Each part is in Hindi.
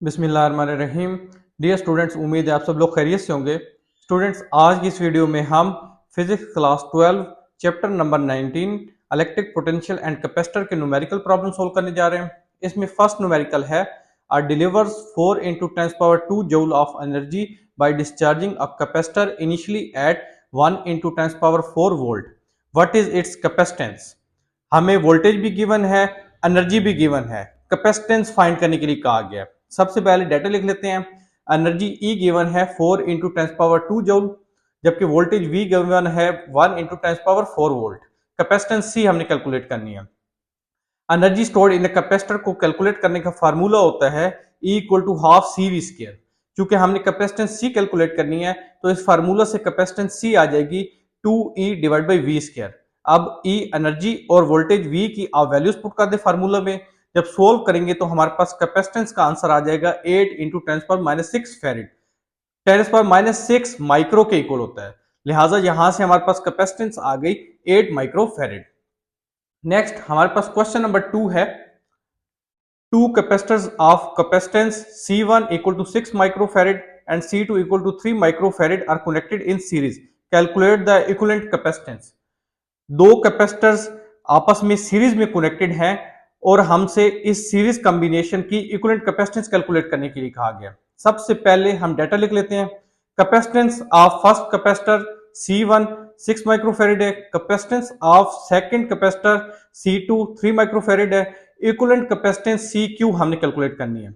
बिस्मिल्लाहिर्रहमानिर्रहीम। डियर स्टूडेंट्स, उम्मीद है आप सब लोग खैरियत से होंगे। स्टूडेंट्स, आज की इस वीडियो में हम physics class 12 chapter number 19 electric potential and capacitor के न्यूमेरिकल प्रॉब्लम सोल्व करने जा रहे हैं। इसमें फर्स्ट न्यूमेरिकल है delivers 4 × 10⁻² joule of energy by discharging a capacitor initially at 1 × 10⁴ volt. What is it's capacitance. हमें वोल्टेज भी गिवन है, एनर्जी भी गिवन है, कैपेसिटेंस फाइंड करने के लिए कहा गया है। सबसे पहले डाटा लिख लेते हैं। एनर्जी ई गिवन है 4 × 10⁻² जूल, जबकि वोल्टेज वी गिवन है 1 × 10⁴ वोल्ट। कैपेसिटेंस सी हमने कैलकुलेट करनी है। एनर्जी स्टोर्ड इन कैपेसिटर को कैलकुलेट करने का फार्मूला होता है E = half C V square. क्योंकि हमने कैपेसिटेंस सी कैलकुलेट करनी है तो इस फार्मूला से कैपेसिटेंस सी आ जाएगी 2E/v²। अब E एनर्जी और वोल्टेज V की आप वैल्यूज पुट कर दे फार्मूला में। जब सोल्व करेंगे तो हमारे पास कैपेसिटेंस का आंसर आ जाएगा 8 × 10⁻6 फैरेड। 10⁻6 माइक्रो के इक्वल होता है, लिहाजा यहां से हमारे पास कैपेसिटेंस आ गई 8 माइक्रो फैरेड। नेक्स्ट हमारे पास क्वेश्चन नंबर 2 है। Two capacitors of capacitance C1 = 6 microfarad and C2 = 3 microfarad are connected in series. Calculate the equivalent capacitance. दो कैपेसिटर्स आपस में सीरीज में कनेक्टेड हैं और हमसे इस सीरीज कॉम्बिनेशन की इक्विवेलेंट कैपेसिटेंस कैलकुलेट करने के लिए कहा गया। सबसे पहले हम डाटा लिख लेते हैं। Capacitance of first capacitor C1 6 microfarad है, capacitance of second capacitor C2 3 microfarad है। इक्विवेलेंट कैपेसिटेंस CQ हमने कैलकुलेट करनी है।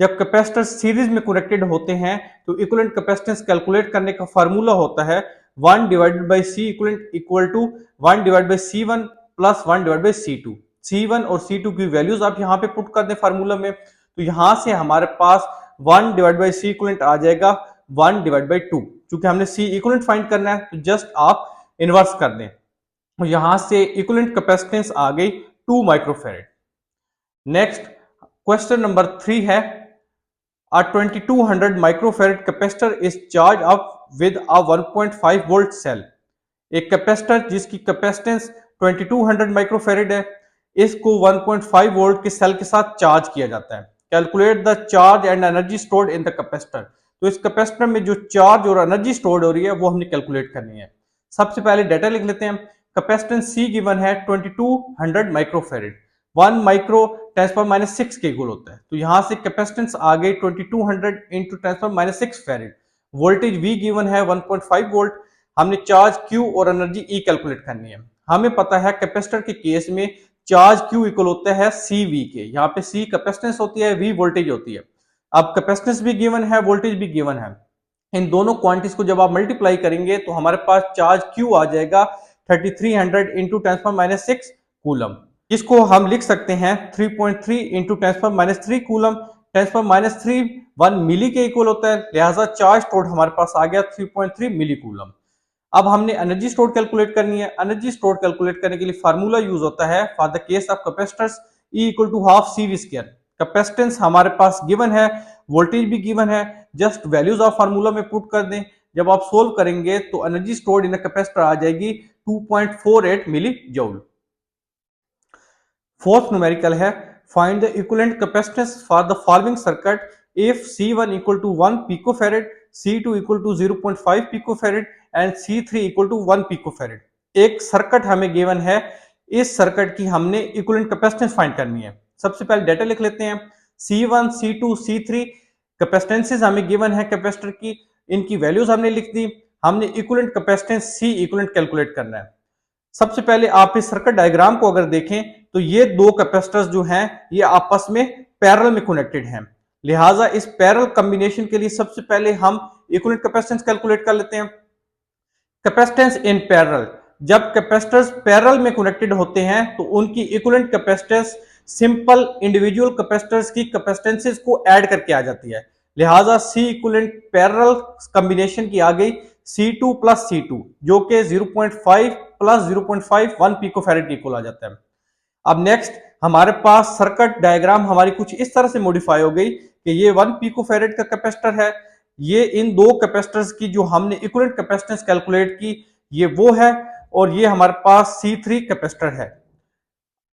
जब कैपेसिटर सीरीज में कनेक्टेड होते हैं तो इक्विवेलेंट कैपेसिटेंस कैलकुलेट करने का फार्मूला होता है 1/C equivalent equal to 1/C1 plus 1/C2। C1 और C2 की वैल्यूज आप यहाँ पे पुट कर दें फार्मूला में, तो यहां से हमारे पास 1/C इक्विवेलेंट आ जाएगा 1/2। क्योंकि हमने C इक्विवेलेंट फाइंड करना है तो जस्ट आप इनवर्स कर दें, तो यहां से इक्विवेलेंट कैपेसिटेंस आ गई 2 माइक्रोफैरेड। नेक्स्ट क्वेश्चन नंबर 3 है। A 2200 microfarad capacitor is charged up with a 1.5 volt cell. एक कैपेसिटर जिसकी कैपेसिटेंस 2200 माइक्रोफैरेड है, इसको 1.5 वोल्ट के सेल के साथ चार्ज किया जाता है। Calculate the charge and energy stored in the capacitor. तो इस कैपेसिटर में जो चार्ज और एनर्जी स्टोर्ड हो रही है वो हमने कैलकुलेट करनी है। सबसे पहले डाटा लिख लेते हैं। कैपेसिटेंस सी गिवन है 2200 माइक्रोफैरेड। 1 माइक्रो 10⁻6 के इक्वल होता है, तो यहां से कैपेसिटेंस आ गई 2200 × 10⁻6 फैरेड। वोल्टेज V गिवन है 1.5 वोल्ट। हमने चार्ज Q और एनर्जी E कैलकुलेट करनी है। हमें पता है कैपेसिटर के केस में चार्ज Q इक्वल होता है CV के। यहाँ पे C कैपेसिटेंस होती है, V वोल्टेज होती है। अब कैपेसिटेंस भी गिवन है, वोल्टेज भी गिवन है। इन दोनों क्वांटिटीज को जब आप मल्टीप्लाई करेंगे तो हमारे पास चार्ज Q आ जाएगा 3300 × 10⁻6 कूलम। इसको हम लिख सकते हैं 3.3 × 10⁻³ कूलम। 10⁻³ 1 मिली के इक्वल होता है, लिहाजा चार्ज स्टोर्ड हमारे पास आ गया 3.3 मिली कूलम। अब हमने एनर्जी स्टोर्ड कैलकुलेट करनी है। एनर्जी स्टोर्ड कैलकुलेट करने के लिए फार्मूला यूज होता है for the case of capacitors E = half C V square. Capacitance हमारे पास गिवन है, वोल्टेज भी गिवन है, जस्ट वैल्यूज ऑफ फार्मूला में पुट कर दें। जब आप सोल्व करेंगे तो एनर्जी स्टोर्ड इन कैपेसिटर आ जाएगी 2.48 मिली जूल। फोर्थ न्यूमेरिकल है। Find the equivalent capacitance for the following circuit if C1 = 1 picofarad, C2 = 0.5 picofarad and C3 = 1 picofarad. एक सर्किट हमें गिवन है, इस सर्किट की हमने इक्विवेलेंट कैपेसिटेंस फाइंड करनी है। सबसे पहले डाटा लिख लेते हैं। C1 C2 C3 कैपेसिटेंसेस हमें गिवन है कैपेसिटर की, इनकी वैल्यूज हमने लिख दी। हमने equivalent capacitance C equivalent calculate करना है। सबसे पहले आप इस सर्किट डायग्राम को अगर देखें तो ये दो कैपेसिटर्स जो हैं ये आपस में पैरेलल में कनेक्टेड हैं, लिहाजा इस पैरेलल कॉम्बिनेशन के लिए सबसे पहले हम इक्विवेलेंट कैपेसिटेंस कैलकुलेट कर लेते हैं। कैपेसिटेंस इन पैरेलल, जब कैपेसिटर्स पैरेलल में कनेक्टेड होते हैं तो उनकी equivalent capacitance simple individual capacitors की कैपेसिटेंसेस को ऐड करके आ जाती है, लिहाजा C इक्विवेलेंट पैरेलल कॉम्बिनेशन की आ गई C2 प्लस C2 जो कि 0.5 प्लस 0.5 1 पिकोफैरेड इक्वल आ जाता है। अब नेक्स्ट हमारे पास सर्किट डायग्राम हमारी कुछ इस तरह से मॉडिफाई हो गई कि ये 1 पिकोफैरेड का कैपेसिटर है, ये इन दो कैपेसिटर्स की जो हमने इक्विवेलेंट कैपेसिटेंस कैलकुलेट की ये वो है, और ये हमारे पास C3 कैपेसिटर है।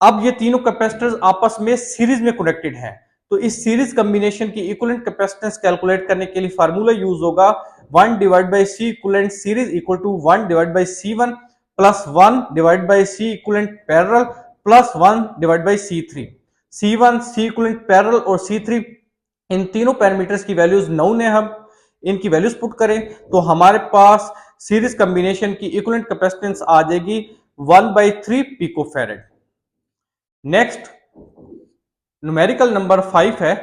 अब ये तीनों कैपेसिटर्स आपस में सीरीज में कनेक्टेड हैं, तो इस सीरीज कॉम्बिनेशन की इक्विवेलेंट कैपेसिटेंस कैलकुलेट करने के लिए फार्मूला यूज होगा 1 divide by C equivalent series equal to 1 divide by C1 plus 1 divide by C equivalent parallel plus 1 divide by C3। C1 C equivalent parallel और C3 इन तीनों पैरामीटर्स की वैल्यूज नोन है। हम इनकी वैल्यूज पुट करें तो हमारे पास सीरीज कॉम्बिनेशन की इक्विवेलेंट कैपेसिटेंस आ जाएगी 1/3 पिकोफैरेड। नेक्स्ट न्यूमेरिकल नंबर 5 है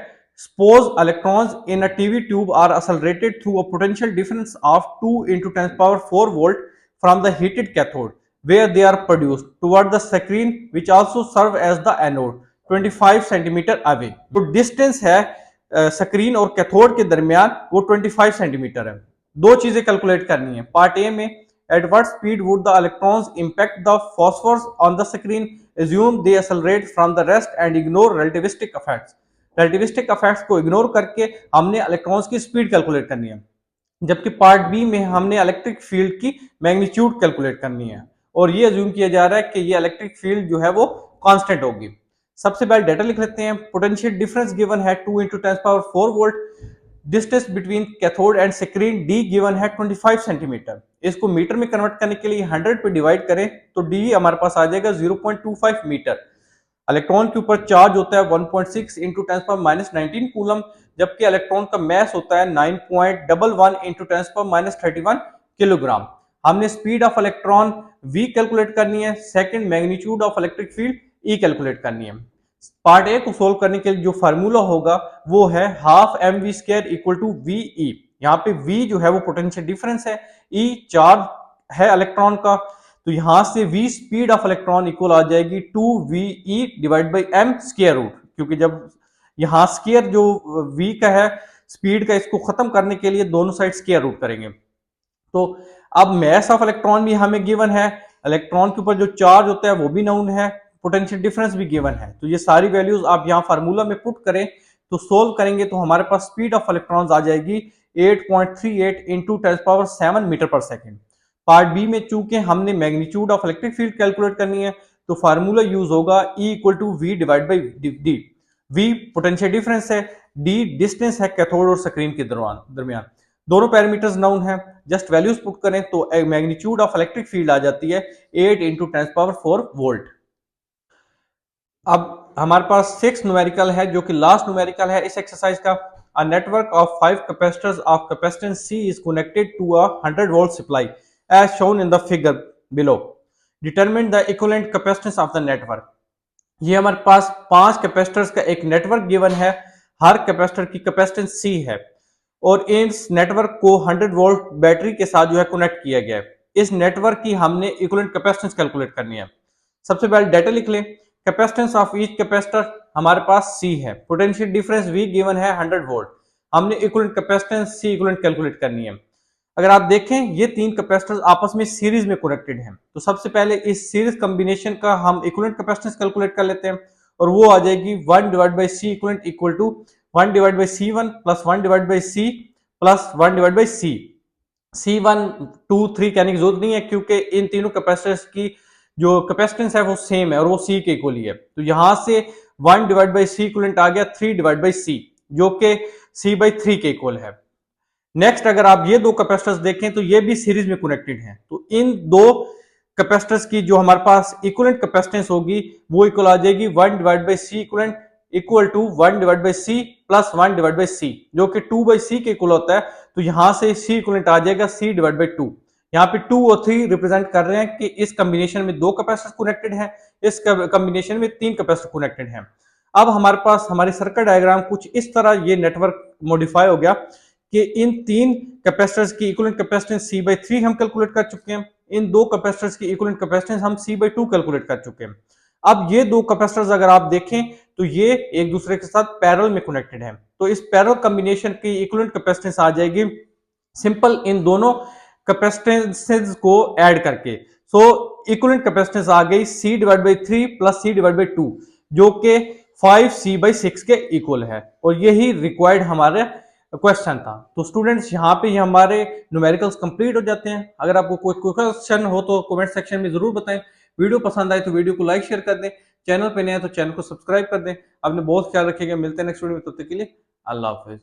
suppose electrons in a TV tube are accelerated through a potential difference of 2 into 10 power 4 volt from the heated cathode where they are produced toward the screen which also serve as the anode 25 centimetre away. तो डिस्टेंस है स्क्रीन और कैथोड के दरमियान वो 25 सेंटीमीटर है। दो चीजें कैलकुलेट करनी है। पार्ट ए में at what speed would the electrons impact the phosphors on the screen, assume they accelerate from the rest and ignore relativistic effects। relativistic effects को इग्नोर करके हमने इलेक्ट्रॉन्स की स्पीड कैलकुलेट करनी है, जबकि पार्ट बी में हमने इलेक्ट्रिक फील्ड की मैग्नीट्यूड कैलकुलेट करनी है और ये अज्यूम किया जा रहा है कि ये इलेक्ट्रिक फील्ड जो है वो कांस्टेंट होगी। सबसे पहले डाटा लिख लेते हैं। पोटेंशियल डिफरेंस गिवन है 2 into 10 power 4 volt. Distance between cathode and screen D given है 25 सेंटीमीटर। इसको मीटर में कन्वर्ट करने के लिए 100 पे डिवाइड करें तो डी हमारे पास आ जाएगा 0.25 मीटर। इलेक्ट्रॉन के ऊपर चार्ज होता है 1.6 इंटू 10⁻⁻19 कूलम, जबकि इलेक्ट्रॉन का मैस होता है 9.11 इंटू 10⁻31 किलोग्राम। हमने speed of electron v calculate करनी है, second magnitude of electric field e calculate करनी है। पार्ट ए को सोल्व करने के लिए जो फार्मूला होगा वो है half M V square equal to V E. यहाँ पे v जो है वो पोटेंशियल डिफरेंस है, e चार्ज है इलेक्ट्रॉन का, तो यहां से v speed of electron equal आ जाएगी 2ve divide by m square root, क्योंकि जब यहां स्क्वायर जो v का है स्पीड का, इसको खत्म करने के लिए दोनों साइड स्क्वायर रूट करेंगे। तो अब मैस ऑफ इलेक्ट्रॉन भी हमें गिवन है, इलेक्ट्रॉन के ऊपर जो चार्ज होता है वो भी नाउन है, पोटेंशियल डिफरेंस भी गिवन है। तो ये सारी वैल्यूज आप यहाँ फार्मूला में पुट करें तो सोल्व करेंगे तो हमारे पास स्पीड ऑफ इलेक्ट्रॉन्स आ जाएगी 8.38 इंटू 10⁻7 मीटर पर सेकेंड। पार्ट बी में चूंकि हमने magnitude of electric field calculate करनी है तो फार्मूला यूज होगा E equal to V divide by D. V potential difference है, डी डिस्टेंस है कैथोड और स्क्रीन के दरमियान। दोनों पैरामीटर्स नाउन है, जस्ट वैल्यूज पुट करें तो मैग्नीट्यूड ऑफ इलेक्ट्रिक फील्ड आ जाती है 8 इंटू 10⁻4 वोल्ट। अब हमारे पास 6 न्यूमेरिकल है जो कि लास्ट न्यूमेरिकल है इस एक्सरसाइज का। A network of 5 capacitors of capacitance C is connected to a 100 volt supply as shown in the figure below. Determine the equivalent capacitance of the network। ये हमारे पास 5 कैपेसिटर्स का एक नेटवर्क गिवन है, हर कैपेसिटर की कैपेसिटेंस C है और इस नेटवर्क को 100 वोल्ट बैटरी के साथ जो है कनेक्ट किया गया है। इस नेटवर्क की हमने इक्विवेलेंट कैपेसिटेंस कैलकुलेट करनी है। सबसे पहले डाटा लिख लें। कैपेसिटेंस ऑफ ईच कैपेसिटर हमारे पास C है, पोटेंशियल डिफरेंस V गिवन है 100 वोल्ट। हमने equivalent capacitance C equivalent calculate करनी है। अगर आप देखें ये तीन कैपेसिटर्स आपस में सीरीज में कनेक्टेड हैं, तो सबसे पहले इस सीरीज कॉम्बिनेशन का हम इक्विवेलेंट कैपेसिटेंस कैलकुलेट कर लेते हैं और वो आ जाएगी 1 divide by C equivalent equal to 1 divide by C1 plus 1 divide by C plus 1 divide by C। C1 2 3 कहने की जरूरत नहीं है क्योंकि इन तीनों कैपेसिटर्स की जो कैपेसिटेंस है वो सेम है और वो C के इक्वल ही है। तो यहां से 1 डिवाइड बाई C इक्विवेलेंट आ गया 3 डिवाइड बाई C जो कि C/3 के इक्वल है। नेक्स्ट अगर आप ये दो कैपेसिटर्स देखें तो ये भी सीरीज में कनेक्टेड हैं, तो इन दो कैपेसिटर्स की जो हमारे पास इक्विवेलेंट कैपेसिटेंस होगी वो इक्वल आ जाएगी 1 divide by C equivalent equal to 1 divide by C plus 1 divide by C जो कि 2/C के इक्वल होता है। तो यहां से C इक्विवेलेंट आ जाएगा C डिवाइड बाई 2। यहाँ पे 2 और 3 रिप्रेजेंट कर रहे हैं कि इस कॉम्बिनेशन में दो कैपेसिटर्स कनेक्टेड हैं, इस कॉम्बिनेशन में 3 कैपेसिटर कनेक्टेड हैं। अब हमारे पास हमारी सर्किट डायग्राम कुछ इस तरह ये नेटवर्क मॉडिफाई हो गया कि इन तीन कैपेसिटर्स की इक्विवेलेंट कैपेसिटेंस C/3 हम कैलकुलेट कर चुके हैं, इन दो कैपेसिटर्स की इक्विवेलेंट कैपेसिटेंस हम C/2 कैलकुलेट कर चुके हैं। अब ये दो कैपेसिटर्स अगर आप देखें तो ये एक दूसरे के साथ पैरेलल में कनेक्टेड हैं, तो इस पैरेलल कॉम्बिनेशन की इक्विवेलेंट कैपेसिटेंस आ जाएगी सिंपल इन दोनों कैपेसिटेंसेस को ऐड करके। सो इक्विवेलेंट कैपेसिटेंस आ गई C divide by 3 plus C divide by 2 जो कि 5C/6 के इक्वल है और यही रिक्वायर्ड हमारे क्वेश्चन था। तो स्टूडेंट्स यहाँ पे ये हमारे न्यूमेरिकल्स कंप्लीट हो जाते हैं। अगर आपको कोई क्वेश्चन हो तो कमेंट सेक्शन में जरूर बताएं। वीडियो पसंद आए तो वीडियो को लाइक शेयर कर दें। चैनल पे नए हैं तो चैनल को सब्सक्राइब कर दें। आपने बहुत ख्याल रखिएगा, मिलते हैं नेक्स्ट वीडियो में, तब तक के लिए अल्लाह हाफिज़।